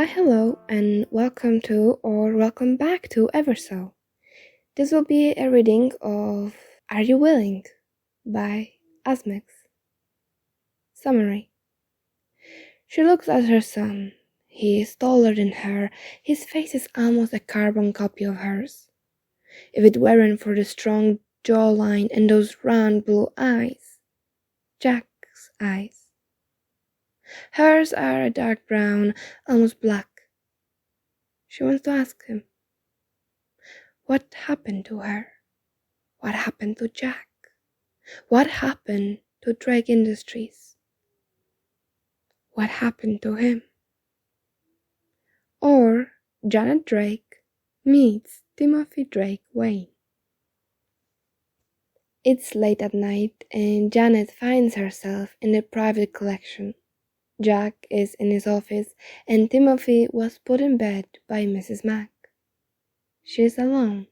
Hi, hello, and welcome back to Everso. This will be a reading of Are You Willing by Asmix. Summary. She looks at her son. He is taller than her. His face is almost a carbon copy of hers. If it weren't for the strong jawline and those round blue eyes. Jack's eyes. Hers are a dark brown, almost black. She wants to ask him. What happened to her? What happened to Jack? What happened to Drake Industries? What happened to him? Or Janet Drake meets Timothy Drake Wayne. It's late at night and Janet finds herself in the private collection. Jack is in his office and Timothy was put in bed by Mrs. Mack. She is alone.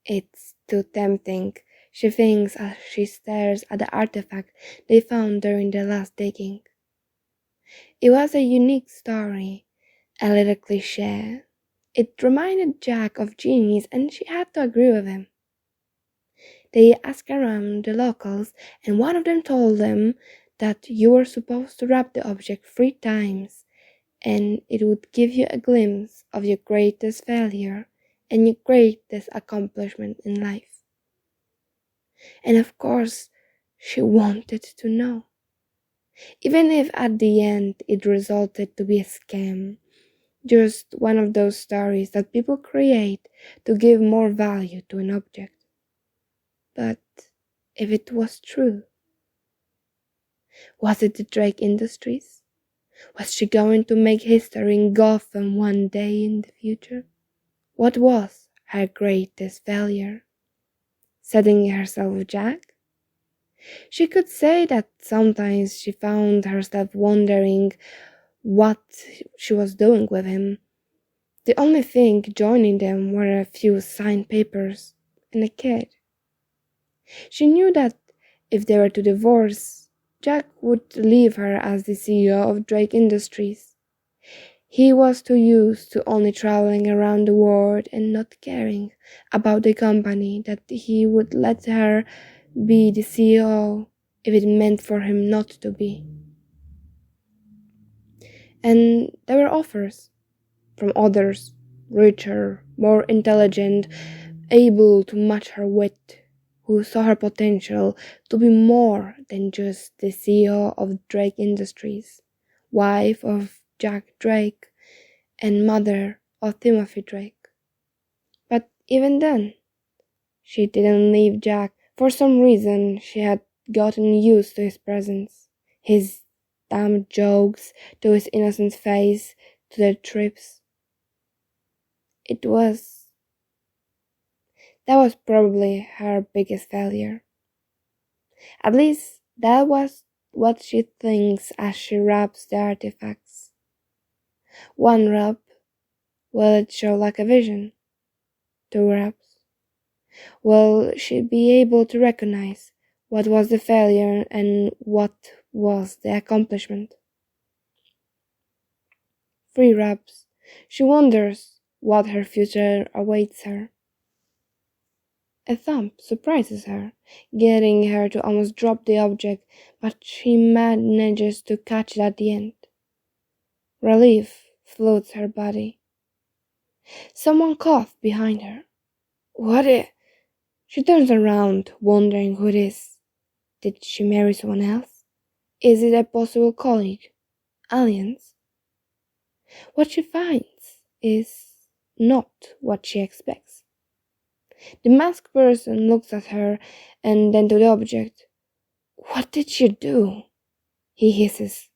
It's too tempting, she thinks as she stares at the artifact they found during their last digging. It was a unique story, a little cliché. It reminded Jack of genies and she had to agree with him. They asked around the locals and one of them told them that you were supposed to wrap the object 3 times and it would give you a glimpse of your greatest failure and your greatest accomplishment in life. And of course, she wanted to know. Even if at the end it resulted to be a scam, just one of those stories that people create to give more value to an object. But if it was true, was it the Drake Industries? Was she going to make history in Gotham one day in the future? What was her greatest failure? Setting herself with Jack? She could say that sometimes she found herself wondering what she was doing with him. The only thing joining them were a few signed papers and a kid. She knew that if they were to divorce, Jack would leave her as the CEO of Drake Industries. He was too used to only traveling around the world and not caring about the company that he would let her be the CEO if it meant for him not to be. And there were offers from others, richer, more intelligent, able to match her wit, who saw her potential to be more than just the CEO of Drake Industries, wife of Jack Drake, and mother of Timothy Drake. But even then, she didn't leave Jack. For some reason, she had gotten used to his presence, his damn jokes, to his innocent face, to their trips. That was probably her biggest failure. At least, that was what she thinks as she wraps the artifacts. One rub, will it show like a vision? 2 wraps, will she be able to recognize what was the failure and what was the accomplishment? 3 wraps, she wonders what her future awaits her. A thump surprises her, getting her to almost drop the object, but she manages to catch it at the end. Relief floats her body. Someone coughed behind her. She turns around, wondering who it is. Did she marry someone else? Is it a possible colleague? Aliens? What she finds is not what she expects. The masked person looks at her and then to the object. What did you do? He hisses.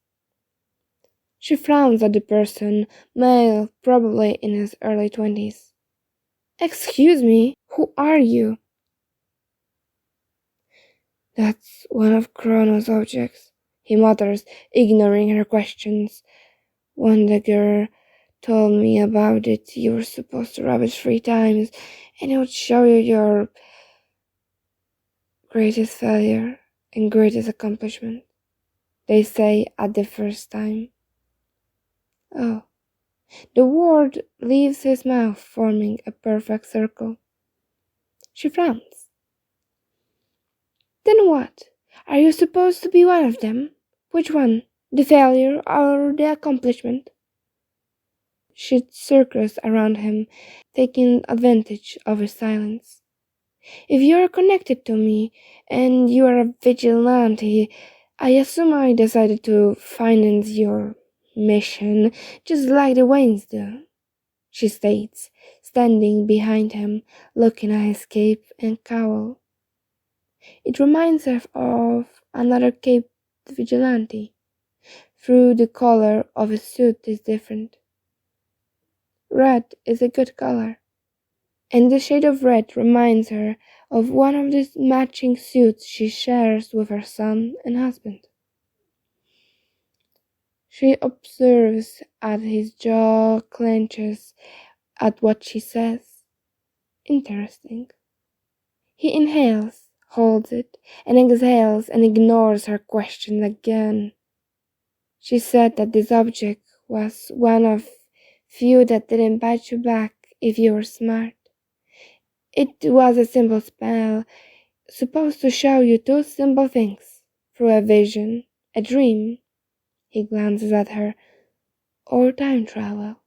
She frowns at the person, male, probably in his early 20s. Excuse me, who are you? That's one of Chrono's objects, he mutters, ignoring her questions. When the girl told me about it, you were supposed to rub it 3 times, and it would show you your greatest failure and greatest accomplishment. They say at the first time. Oh, the word leaves his mouth, forming a perfect circle. She frowns. Then what? Are you supposed to be one of them? Which one? The failure or the accomplishment? She circles around him, taking advantage of his silence. If you are connected to me and you are a vigilante, I assume I decided to finance your mission just like the Waynes do, she states, standing behind him, looking at his cape and cowl. It reminds her of another caped vigilante, though the color of his suit is different. Red is a good color, and the shade of red reminds her of one of the matching suits she shares with her son and husband. She observes as his jaw clenches at what she says. Interesting. He inhales, holds it, and exhales and ignores her question again. She said that this object was one of few that didn't bite you back if you were smart. It was a simple spell, supposed to show you two simple things, through a vision, a dream. He glances at her, or time travel.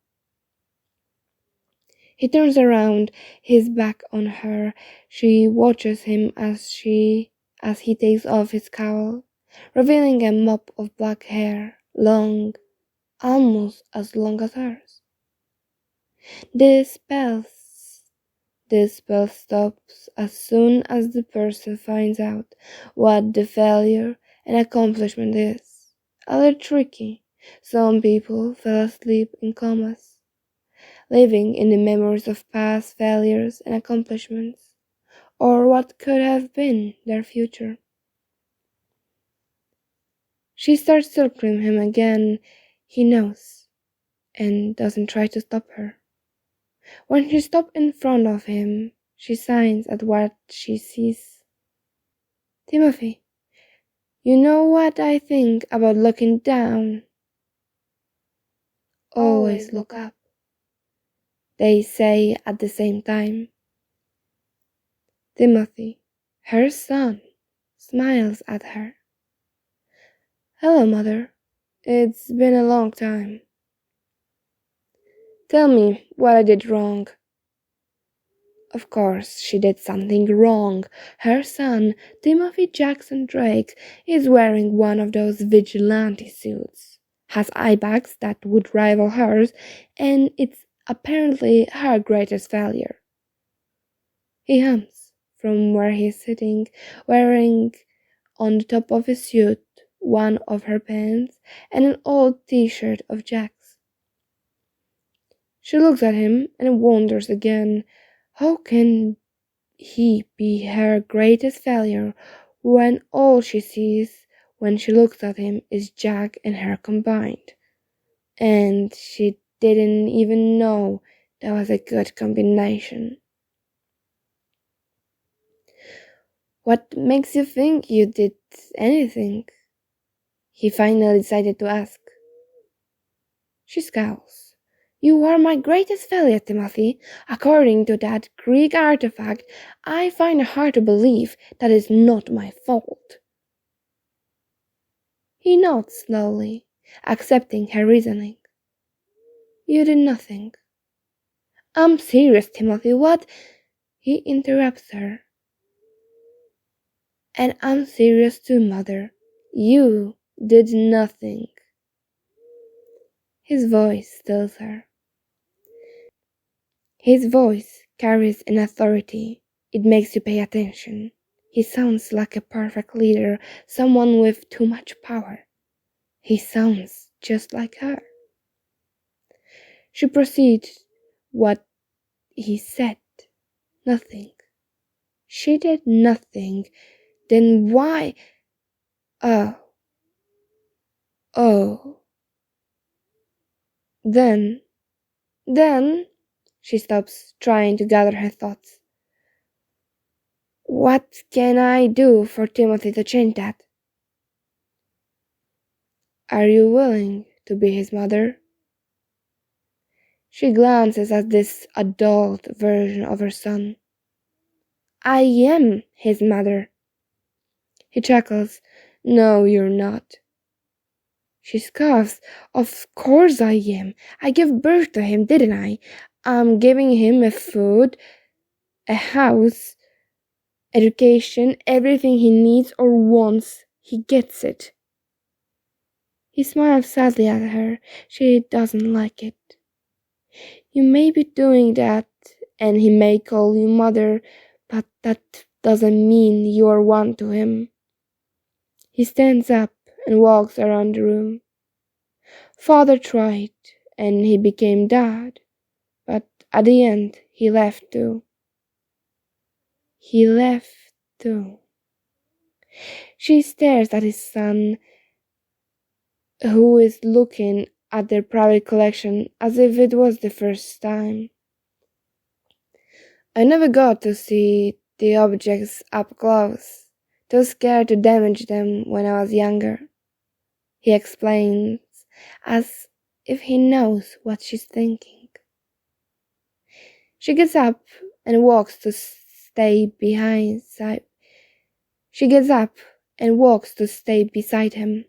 He turns around, his back on her. She watches him as he takes off his cowl, revealing a mop of black hair, long, almost as long as hers. The spell stops as soon as the person finds out what the failure and accomplishment is. A little tricky. Some people fell asleep in comas, living in the memories of past failures and accomplishments, or what could have been their future. She starts circling him again. He knows, and doesn't try to stop her. When she stops in front of him, she signs at what she sees. Timothy, you know what I think about looking down? Always look up, they say at the same time. Timothy, her son, smiles at her. Hello, Mother. It's been a long time. Tell me what I did wrong. Of course, she did something wrong. Her son, Timothy Jackson Drake, is wearing one of those vigilante suits, has eye bags that would rival hers, and it's apparently her greatest failure. He hums from where he's sitting, wearing on the top of his suit one of her pants and an old t-shirt of Jack's. She looks at him and wonders again, how can he be her greatest failure when all she sees when she looks at him is Jack and her combined? And she didn't even know that was a good combination. What makes you think you did anything? He finally decided to ask. She scowls. You are my greatest failure, Timothy. According to that Greek artifact, I find it hard to believe that it's not my fault. He nods slowly, accepting her reasoning. You did nothing. I'm serious, Timothy, what? He interrupts her. And I'm serious too, Mother. You did nothing. His voice stills her. His voice carries an authority. It makes you pay attention. He sounds like a perfect leader, someone with too much power. He sounds just like her. She proceeds what he said. Nothing. She did nothing. Then why? Oh. Then, she stops, trying to gather her thoughts. What can I do for Timothy to change that? Are you willing to be his mother? She glances at this adult version of her son. I am his mother. He chuckles. No, you're not. She scoffs. Of course I am. I gave birth to him, didn't I? I'm giving him a food, a house, education, everything he needs or wants. He gets it. He smiles sadly at her. She doesn't like it. You may be doing that, and he may call you mother, but that doesn't mean you're one to him. He stands up and walks around the room. Father tried, and he became dad, but at the end he left too. He left too. She stares at his son, who is looking at their private collection as if it was the first time. I never got to see the objects up close, too scared to damage them when I was younger. He explains, as if he knows what she's thinking. She gets up and walks to stay beside him.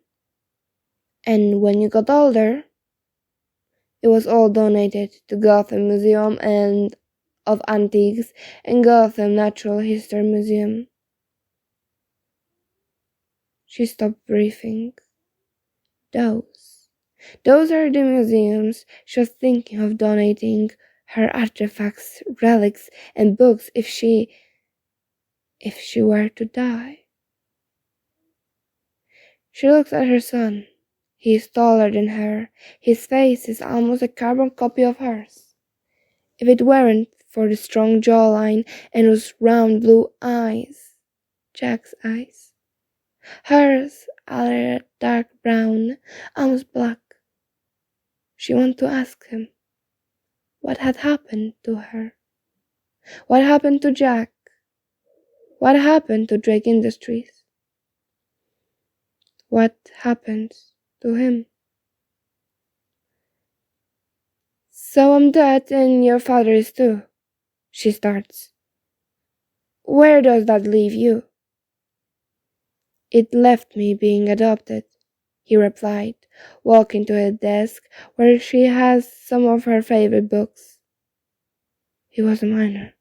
And when you got older, it was all donated to Gotham Museum and of Antiques and Gotham Natural History Museum. She stopped breathing. Those are the museums she was thinking of donating her artifacts, relics, and books if she were to die. She looks at her son. He is taller than her. His face is almost a carbon copy of hers. If it weren't for the strong jawline and those round blue eyes, Jack's eyes. Hers are dark brown, almost black. She wanted to ask him what had happened to her. What happened to Jack? What happened to Drake Industries? What happened to him? So I'm dead and your father is too, she starts. Where does that leave you? It left me being adopted, he replied, walking to a desk where she has some of her favorite books. He was a minor.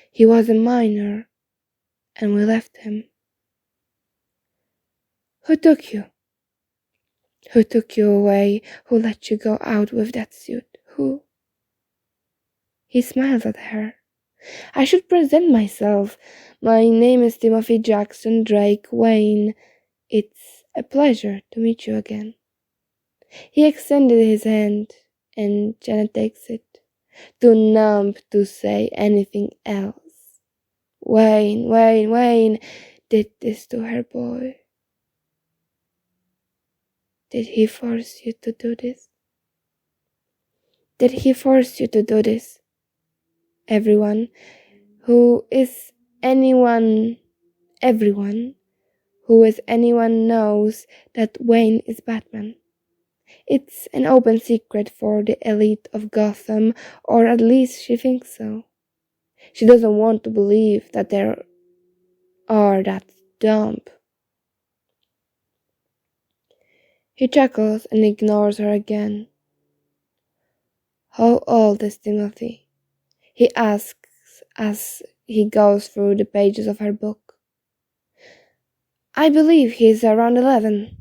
He was a minor, and we left him. Who took you? Who took you away? Who let you go out with that suit? Who? He smiles at her. I should present myself. My name is Timothy Jackson Drake Wayne. It's a pleasure to meet you again. He extended his hand, and Janet takes it, too numb to say anything else. Wayne did this to her boy. Did he force you to do this? Did he force you to do this? Everyone who is anyone knows that Wayne is Batman. It's an open secret for the elite of Gotham, or at least she thinks so. She doesn't want to believe that they are that dumb. He chuckles and ignores her again. How old is Timothy? He asks as he goes through the pages of her book. I believe he's around 11,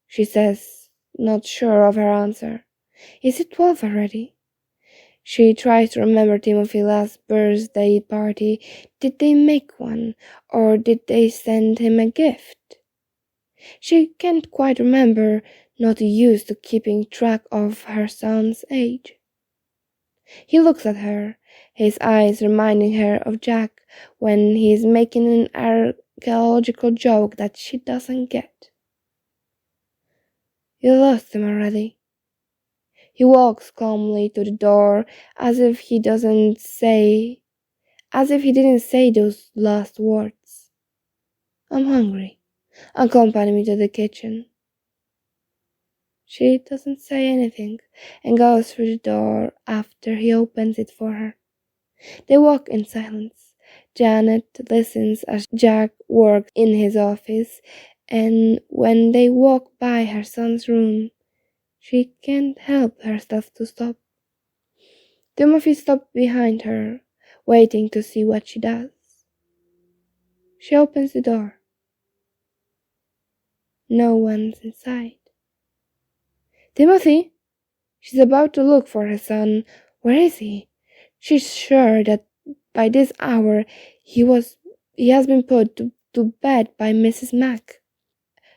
she says, not sure of her answer. Is it 12 already? She tries to remember Timothy's last birthday party. Did they make one, or did they send him a gift? She can't quite remember, not used to keeping track of her son's age. He looks at her, his eyes reminding her of Jack when he's making an archaeological joke that she doesn't get. You lost him already. He walks calmly to the door as if he didn't say those last words. I'm hungry. Accompany me to the kitchen. She doesn't say anything and goes through the door after he opens it for her. They walk in silence. Janet listens as Jack works in his office, and when they walk by her son's room, she can't help herself to stop. Timothy stops behind her, waiting to see what she does. She opens the door. No one's inside. Timothy! She's about to look for her son. Where is he? She's sure that by this hour he has been put to bed by Mrs. Mac.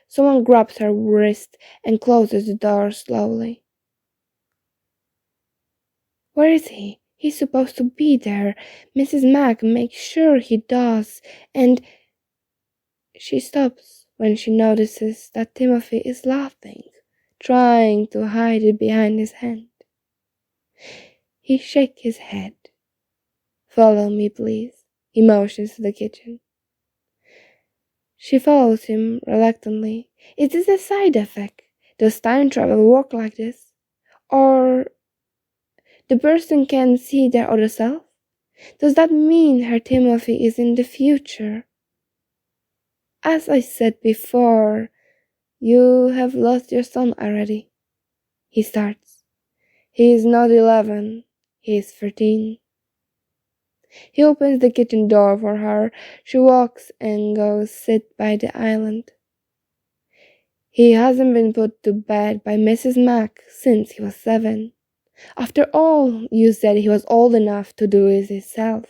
Someone grabs her wrist and closes the door slowly. Where is he? He's supposed to be there. Mrs. Mac makes sure he does, and she stops when she notices that Timothy is laughing, trying to hide it behind his hand. He shakes his head. Follow me, please. He motions to the kitchen. She follows him reluctantly. Is this a side effect? Does time travel work like this? Or the person can see their other self? Does that mean her Timothy is in the future? As I said before, you have lost your son already. He starts. He is not 11. He is 13. He opens the kitchen door for her. She walks and goes sit by the island. He hasn't been put to bed by Mrs. Mac since he was 7. After all, you said he was old enough to do it himself.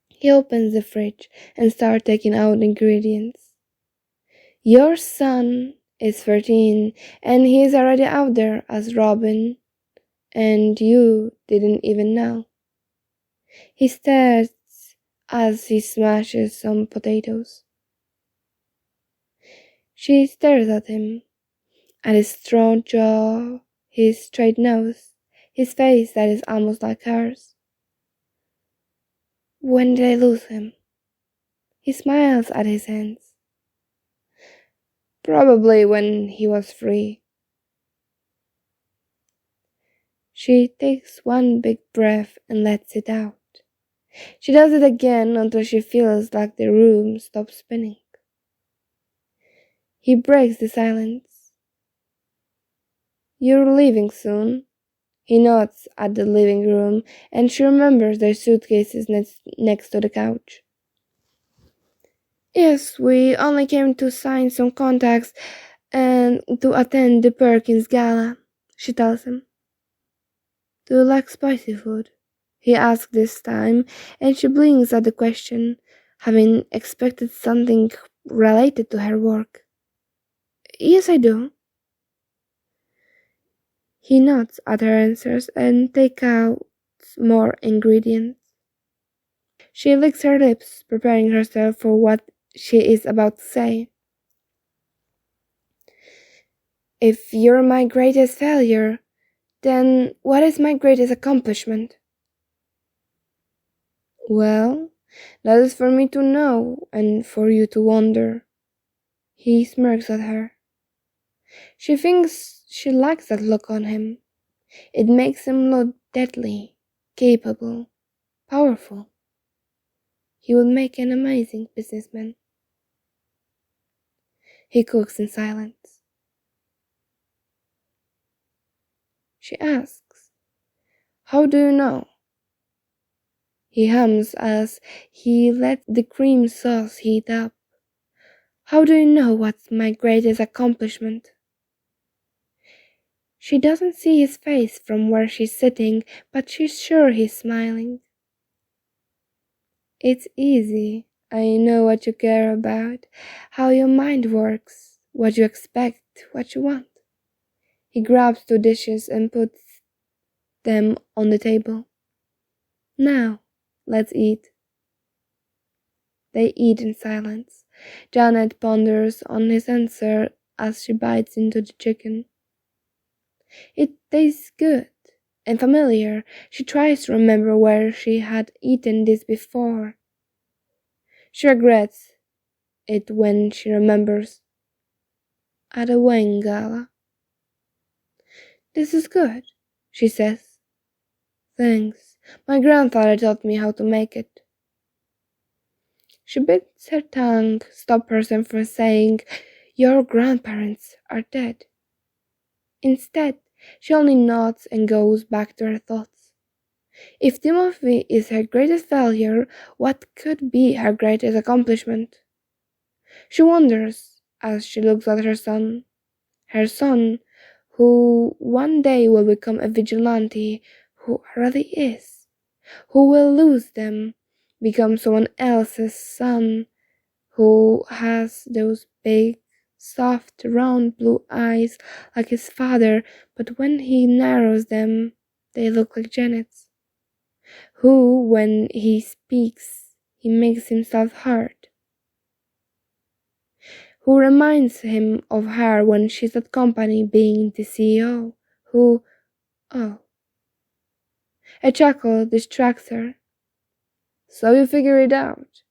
He opens the fridge and starts taking out ingredients. Your son is 13 and he is already out there as Robin, and you didn't even know. He stares as he smashes some potatoes. She stares at him, at his strong jaw, his straight nose, his face that is almost like hers. When did I lose him? He smiles at his hands. Probably when he was free. She takes one big breath and lets it out. She does it again until she feels like the room stops spinning. He breaks the silence. You're leaving soon. He nods at the living room, and she remembers their suitcases next to the couch. Yes, we only came to sign some contacts and to attend the Perkins Gala, she tells him. Do you like spicy food? He asks this time, and she blinks at the question, having expected something related to her work. Yes, I do. He nods at her answers and takes out more ingredients. She licks her lips, preparing herself for what she is about to say. If you're my greatest failure, then what is my greatest accomplishment? Well, that is for me to know and for you to wonder. He smirks at her. She thinks she likes that look on him. It makes him look deadly, capable, powerful. He would make an amazing businessman. He cooks in silence. She asks, How do you know? He hums as he lets the cream sauce heat up. How do you know what's my greatest accomplishment? She doesn't see his face from where she's sitting, but she's sure he's smiling. It's easy. I know what you care about, how your mind works, what you expect, what you want. He grabs 2 dishes and puts them on the table. Now, let's eat. They eat in silence. Janet ponders on his answer as she bites into the chicken. It tastes good and familiar. She tries to remember where she had eaten this before. She regrets it when she remembers. at a wine gala. "This is good," she says. "Thanks. My grandfather taught me how to make it." She bites her tongue, stop herself from saying, "Your grandparents are dead." Instead, she only nods and goes back to her thoughts. If Timothy is her greatest failure, what could be her greatest accomplishment? She wonders as she looks at her son, who one day will become a vigilante, who already is, who will lose them, become someone else's son, who has those big, soft, round blue eyes like his father, but when he narrows them, they look like Janet's, who, when he speaks, he makes himself heard, who reminds him of her when she's at company being the CEO, who, oh. A chuckle distracts her. "So you figure it out."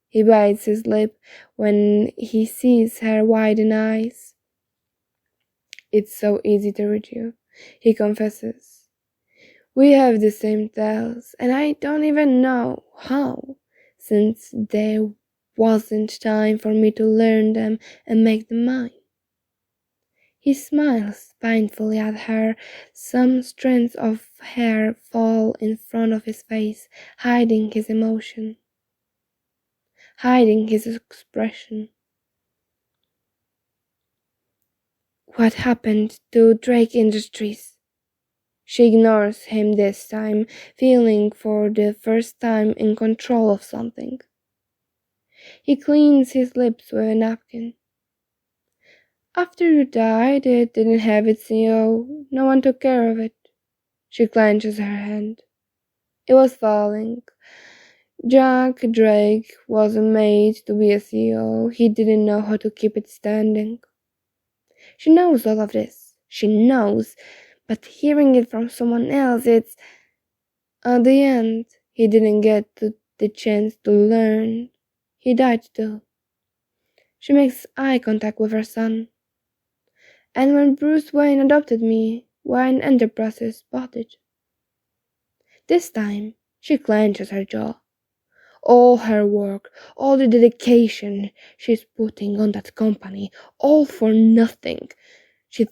He bites his lip when he sees her widen eyes. "It's so easy to read you," he confesses. "We have the same tales, and I don't even know how, since there wasn't time for me to learn them and make them mine." He smiles painfully at her. Some strands of hair fall in front of his face, hiding his emotion, hiding his expression. "What happened to Drake Industries?" She ignores him this time, feeling for the first time in control of something. He cleans his lips with a napkin. "After you died, it didn't have its CEO. No one took care of it." She clenches her hand. "It was falling. Jack Drake wasn't made to be a CEO. He didn't know how to keep it standing." She knows all of this. She knows, but hearing it from someone else, it's... At the end, he didn't get the chance to learn. He died too. She makes eye contact with her son. "And when Bruce Wayne adopted me, Wayne Enterprises bought it." This time, she clenches her jaw. All her work, all the dedication she's putting on that company, all for nothing. She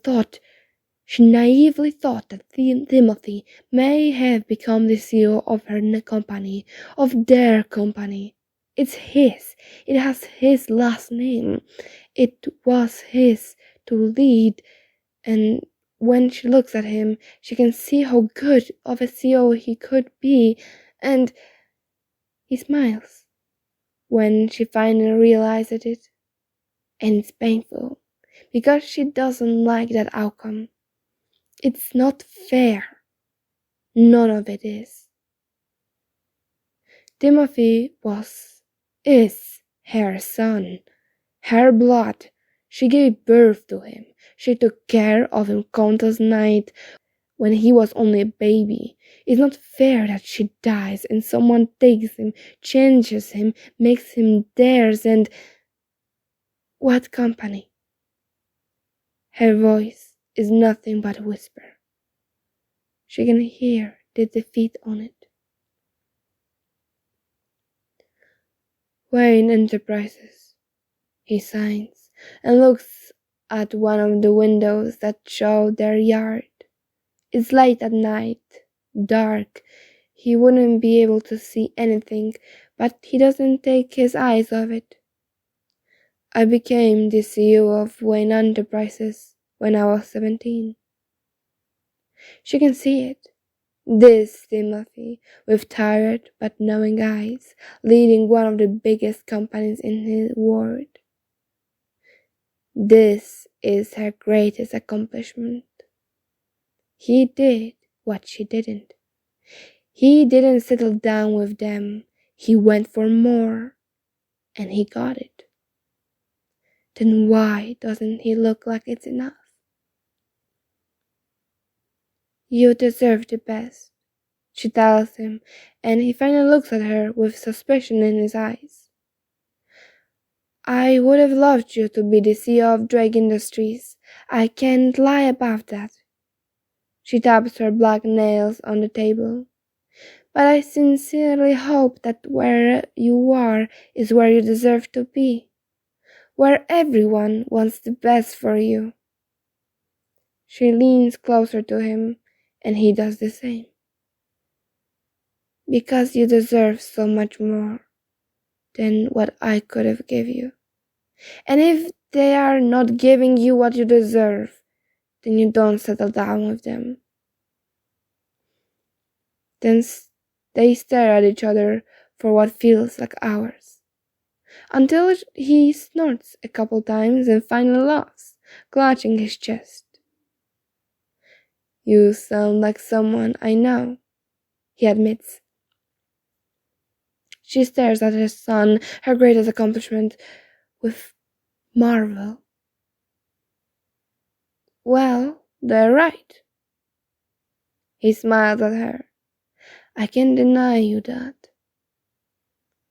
naively thought that Timothy may have become the CEO of her company, of their company. It's his. It has his last name. It was his to lead, and when she looks at him, she can see how good of a CEO he could be, and he smiles when she finally realizes it. And it's painful, because she doesn't like that outcome. It's not fair. None of it is. Timothy is her son, her blood. She gave birth to him. She took care of him countless nights when he was only a baby. It's not fair that she dies and someone takes him, changes him, makes him theirs, and... What company? Her voice is nothing but a whisper. She can hear the defeat on it. Wayne Enterprises. He signs and looks at one of the windows that show their yard. It's late at night, dark. He wouldn't be able to see anything, but he doesn't take his eyes off it. "I became the CEO of Wayne Enterprises when I was 17. She can see it. This Timothy, with tired but knowing eyes, leading one of the biggest companies in the world. This is her greatest accomplishment. He did what she didn't. He didn't settle down with them. He went for more, and he got it. Then why doesn't he look like it's enough? You deserve the best, she tells him, and he finally looks at her with suspicion in his eyes. I would have loved you to be the CEO of Drake Industries. I can't lie about that. She taps her black nails on the table. But I sincerely hope that where you are is where you deserve to be, where everyone wants the best for you. She leans closer to him, and he does the same. Because you deserve so much more than what I could have given you. And if they are not giving you what you deserve, then you don't settle down with them. Then they stare at each other for what feels like hours, until he snorts a couple times and finally laughs, clutching his chest. You sound like someone I know, he admits. She stares at her son, her greatest accomplishment, with marvel. Well, they're right. He smiles at her. I can't deny you that.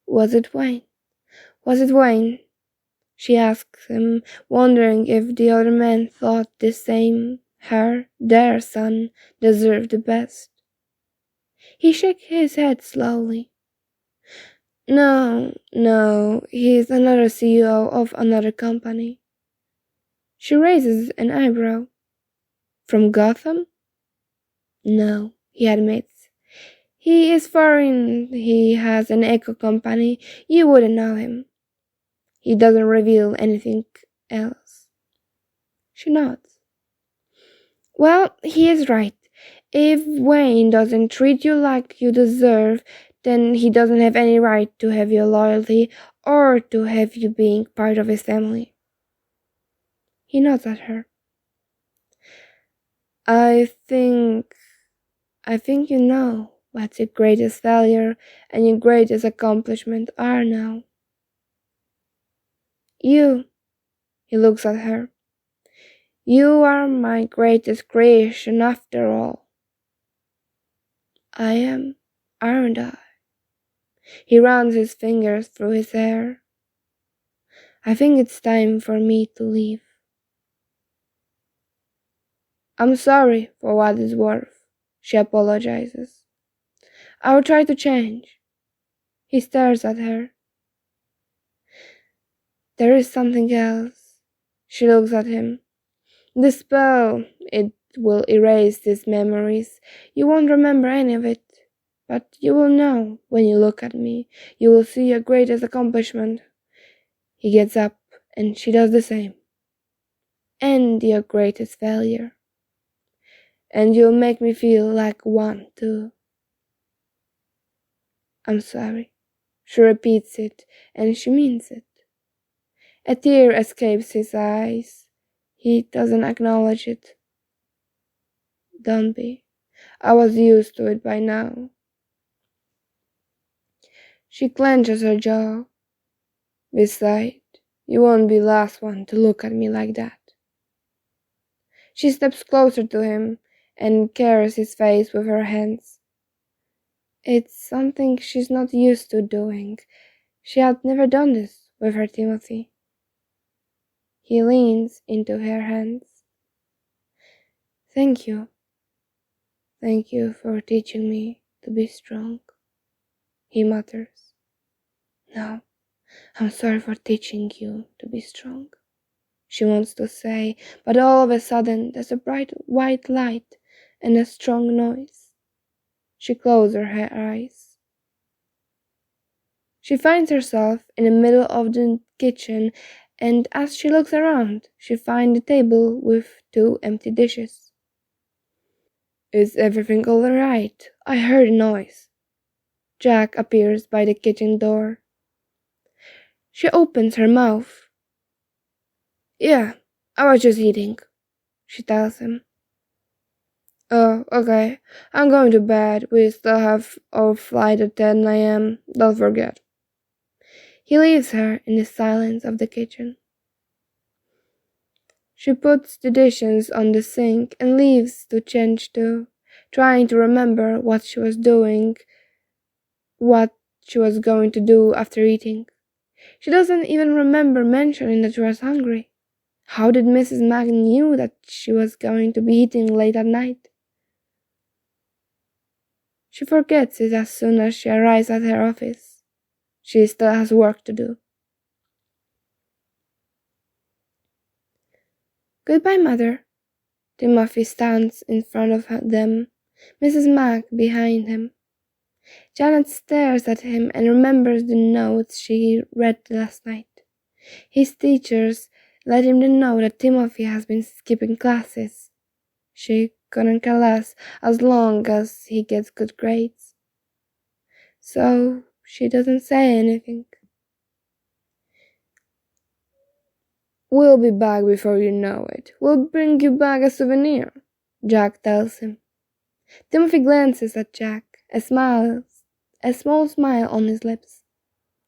Was it Wayne? Was it Wayne? She asks him, wondering if the other men thought the same. Their son, deserved the best. He shakes his head slowly. No, he's another CEO of another company. She raises an eyebrow. From Gotham? No, he admits. He is foreign. He has an eco company. You wouldn't know him. He doesn't reveal anything else. She nods. Well, he is right. If Wayne doesn't treat you like you deserve, then he doesn't have any right to have your loyalty or to have you being part of his family. He nods at her. I think you know what your greatest failure and your greatest accomplishment are now. You, he looks at her. You are my greatest creation after all. I am, aren't I? He runs his fingers through his hair. I think it's time for me to leave. I'm sorry for what it's worth, she apologizes. I will try to change. He stares at her. There is something else. She looks at him. The spell, it will erase these memories. You won't remember any of it, but you will know when you look at me. You will see your greatest accomplishment. He gets up, and she does the same. And your greatest failure. And you'll make me feel like one, too. I'm sorry. She repeats it, and she means it. A tear escapes his eyes. He doesn't acknowledge it. Don't be. I was used to it by now. She clenches her jaw. Besides, you won't be the last one to look at me like that. She steps closer to him and caresses his face with her hands. It's something she's not used to doing. She had never done this with her Timothy. He leans into her hands. Thank you. Thank you for teaching me to be strong, he mutters. No, I'm sorry for teaching you to be strong, she wants to say, but all of a sudden there's a bright white light and a strong noise. She closes her eyes. She finds herself in the middle of the kitchen, and as she looks around, she finds the table with 2 empty dishes. Is everything all right? I heard a noise. Jack appears by the kitchen door. She opens her mouth. Yeah, I was just eating, she tells him. Oh, okay. I'm going to bed. We still have our flight at 10 a.m. Don't forget. He leaves her in the silence of the kitchen. She puts the dishes on the sink and leaves to change too, trying to remember what she was going to do after eating. She doesn't even remember mentioning that she was hungry. How did Mrs. Mac knew that she was going to be eating late at night? She forgets it as soon as she arrives at her office. She still has work to do. Goodbye, Mother. Timothy stands in front of them, Mrs. Mac behind him. Janet stares at him and remembers the notes she read last night. His teachers let him know that Timothy has been skipping classes. She couldn't care less as long as he gets good grades. So she doesn't say anything. We'll be back before you know it. We'll bring you back a souvenir, Jack tells him. Timothy glances at Jack, a small smile on his lips.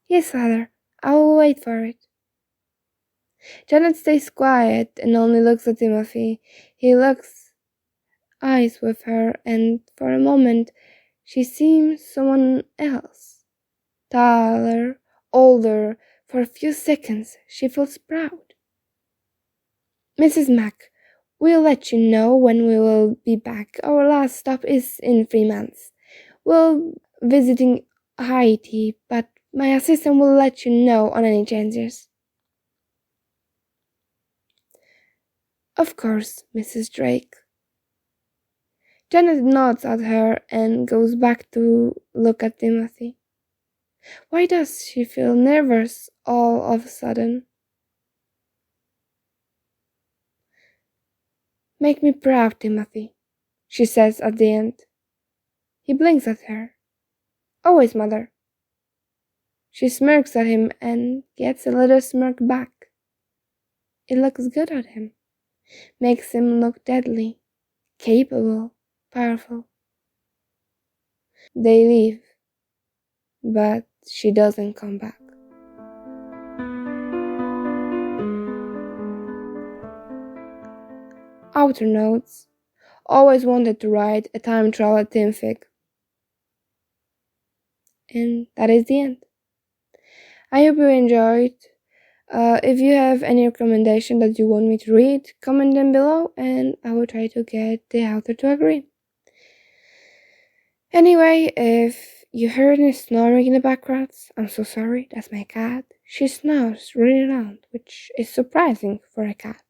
Yes, Father, I will wait for it. Janet stays quiet and only looks at Timothy. He locks eyes with her, and for a moment she seems someone else. Taller, older. For a few seconds she feels proud. Mrs. Mac, we'll let you know when we will be back. Our last stop is in 3 months. We'll visiting Haiti, but my assistant will let you know on any changes. Of course, Mrs. Drake. Janet nods at her and goes back to look at Timothy. Why does she feel nervous all of a sudden? Make me proud, Timothy, she says at the end. He blinks at her. Always, Mother. She smirks at him and gets a little smirk back. It looks good at him. Makes him look deadly, capable, powerful. They leave, but she doesn't come back. Outer notes. Always wanted to write a time travel teamfic. And that is the end. I hope you enjoyed. If you have any recommendation that you want me to read, comment them below and I will try to get the author to agree. Anyway, if you heard any snoring in the background, I'm so sorry, that's my cat. She snores really loud, which is surprising for a cat.